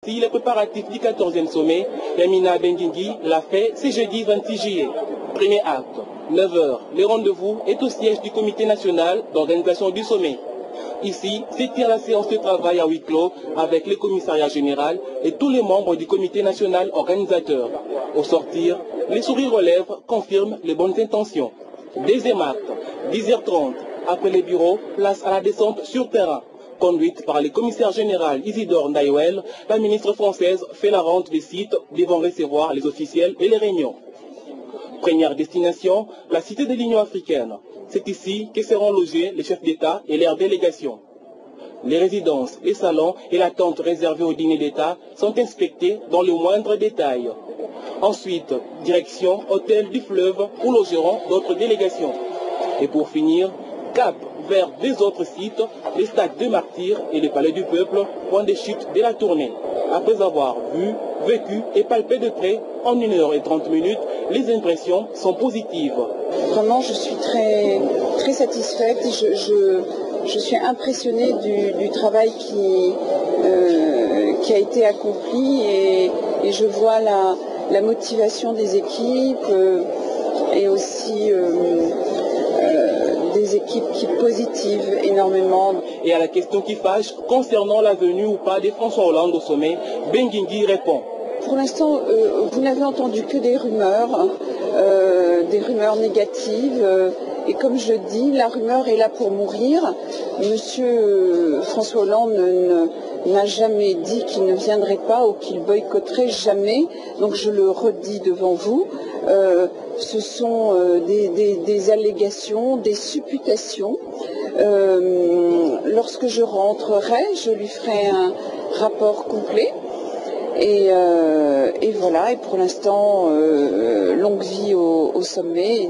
aussi les préparatifs du 14e sommet. Yamina Benguingui l'a fait ce jeudi 26 juillet. Premier acte, 9h. Le rendez-vous est au siège du comité national d'organisation du sommet. Ici, s'étire la séance de travail à huis clos avec le commissariat général et tous les membres du comité national organisateur. Au sortir, les sourires aux lèvres confirment les bonnes intentions. Deuxième acte, 10h30. Après les bureaux, place à la descente sur terrain. Conduite par le commissaire général Isidore Ndaïwel, la ministre française fait la rente des sites devant recevoir les officiels et les réunions. Première destination, la cité de l'Union africaine. C'est ici que seront logés les chefs d'État et leurs délégations. Les résidences, les salons et la tente réservée aux dîners d'État sont inspectés dans le moindre détail. Ensuite, direction hôtel du Fleuve où logeront d'autres délégations. Et pour finir, cap vers deux autres sites, les stades de Martyrs et le Palais du Peuple, point de chute de la tournée. Après avoir vu, vécu et palpé de près, en 1h30, les impressions sont positives. Vraiment, je suis très satisfaite. Je suis impressionnée du travail qui a été accompli et je vois la motivation des équipes et aussi des équipes qui positivent énormément. Et à la question qui fâche concernant la venue ou pas de François Hollande au sommet, Benguingui répond. Pour l'instant, vous n'avez entendu que des rumeurs négatives. Et comme je dis, la rumeur est là pour mourir. Monsieur François Hollande n'a jamais dit qu'il ne viendrait pas ou qu'il boycotterait jamais. Donc je le redis devant vous. Ce sont des allégations, des supputations. Lorsque je rentrerai, je lui ferai un rapport complet. Et voilà, et pour l'instant, longue vie au sommet.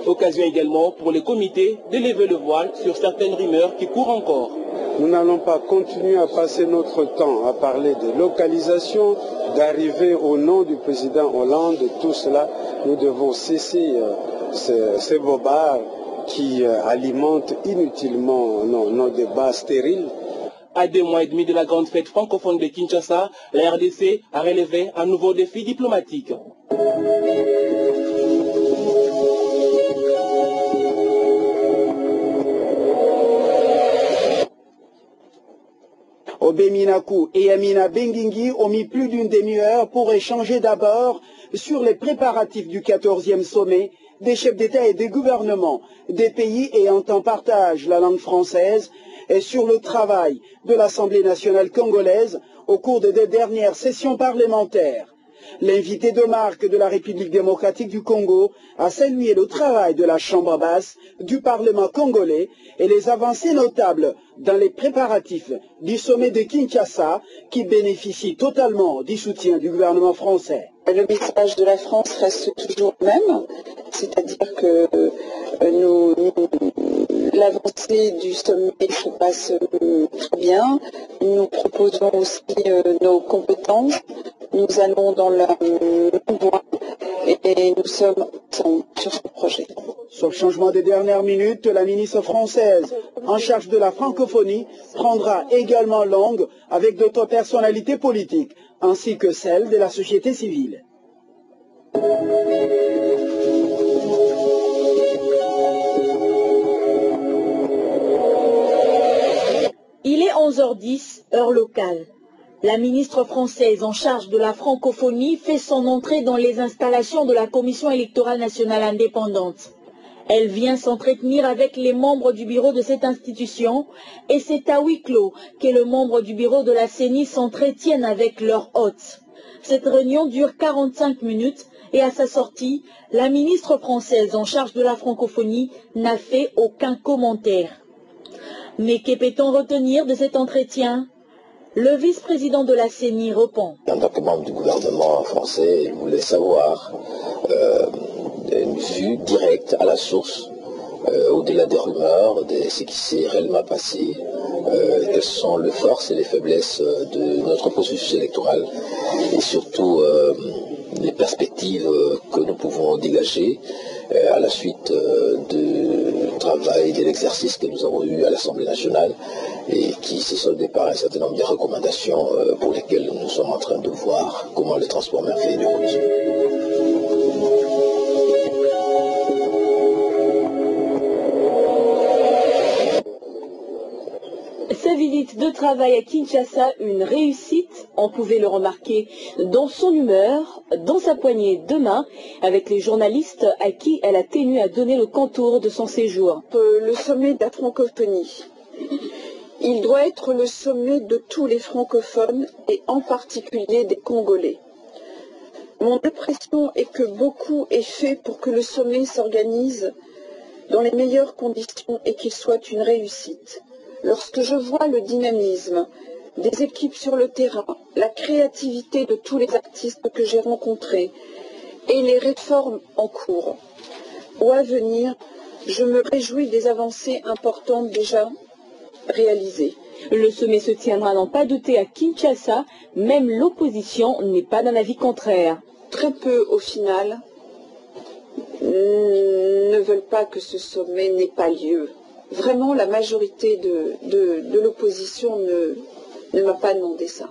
Occasion également pour les comités de lever le voile sur certaines rumeurs qui courent encore. Nous n'allons pas continuer à passer notre temps à parler de localisation, d'arriver au nom du président Hollande, tout cela. Nous devons cesser ces bobards qui alimentent inutilement nos débats stériles. À 2 mois et demi de la grande fête francophone de Kinshasa, la RDC a relevé un nouveau défi diplomatique. Obeminaku et Yamina Benguingui ont mis plus d'une demi-heure pour échanger d'abord sur les préparatifs du 14e sommet des chefs d'État et des gouvernements des pays ayant en partage la langue française et sur le travail de l'Assemblée nationale congolaise au cours des 2 dernières sessions parlementaires. L'invité de marque de la République démocratique du Congo a salué le travail de la Chambre basse du Parlement congolais et les avancées notables dans les préparatifs du sommet de Kinshasa qui bénéficie totalement du soutien du gouvernement français. Le message de la France reste toujours le même, c'est-à-dire que l'avancée du sommet se passe très bien. Nous proposons aussi nos compétences. Nous allons dans la même voie et nous sommes sur ce projet. Sur le changement des dernières minutes, la ministre française en charge de la francophonie prendra également langue avec d'autres personnalités politiques, ainsi que celles de la société civile. Il est 11h10, heure locale. La ministre française en charge de la francophonie fait son entrée dans les installations de la Commission électorale nationale indépendante. Elle vient s'entretenir avec les membres du bureau de cette institution et c'est à huis clos que les membres du bureau de la CENI s'entretiennent avec leurs hôtes. Cette réunion dure 45 minutes et à sa sortie, la ministre française en charge de la francophonie n'a fait aucun commentaire. Mais que peut-on retenir de cet entretien ? Le vice-président de la CENI répond. En tant que membre du gouvernement français, il voulait savoir une vue directe à la source, au-delà des rumeurs, de ce qui s'est réellement passé quelles sont les forces et les faiblesses de notre processus électoral et surtout les perspectives que nous pouvons dégager à la suite du travail, de l'exercice que nous avons eu à l'Assemblée nationale et qui se soldait par un certain nombre de recommandations pour lesquelles nous sommes en train de voir comment les transformer en fait de cohésion. Sa visite de travail à Kinshasa, une réussite, on pouvait le remarquer dans son humeur, dans sa poignée de main, avec les journalistes à qui elle a tenu à donner le contour de son séjour. Le sommet de la francophonie, il doit être le sommet de tous les francophones et en particulier des Congolais. Mon impression est que beaucoup est fait pour que le sommet s'organise dans les meilleures conditions et qu'il soit une réussite. Lorsque je vois le dynamisme des équipes sur le terrain, la créativité de tous les artistes que j'ai rencontrés et les réformes en cours ou à venir, je me réjouis des avancées importantes déjà réalisées. Le sommet se tiendra, n'en pas douter, à Kinshasa. Même l'opposition n'est pas d'un avis contraire. Très peu, au final, ne veulent pas que ce sommet n'ait pas lieu. Vraiment, la majorité de l'opposition ne m'a pas demandé ça.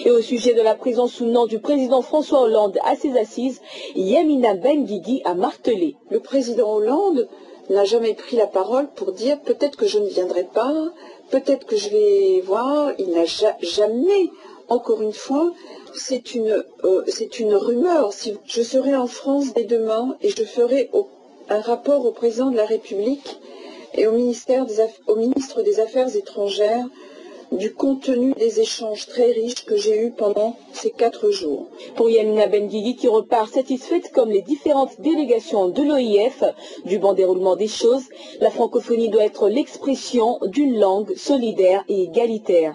Et au sujet de la présence ou non du président François Hollande à ses assises, Yamina Benguigui a martelé. Le président Hollande n'a jamais pris la parole pour dire peut-être que je ne viendrai pas, peut-être que je vais voir. Il n'a jamais, encore une fois, c'est une rumeur. Si je serai en France dès demain et je ferai un rapport au président de la République et au ministre des Affaires étrangères du contenu des échanges très riches que j'ai eus pendant ces 4 jours. Pour Yamina Benguigui, qui repart satisfaite comme les différentes délégations de l'OIF du bon déroulement des choses, la francophonie doit être l'expression d'une langue solidaire et égalitaire.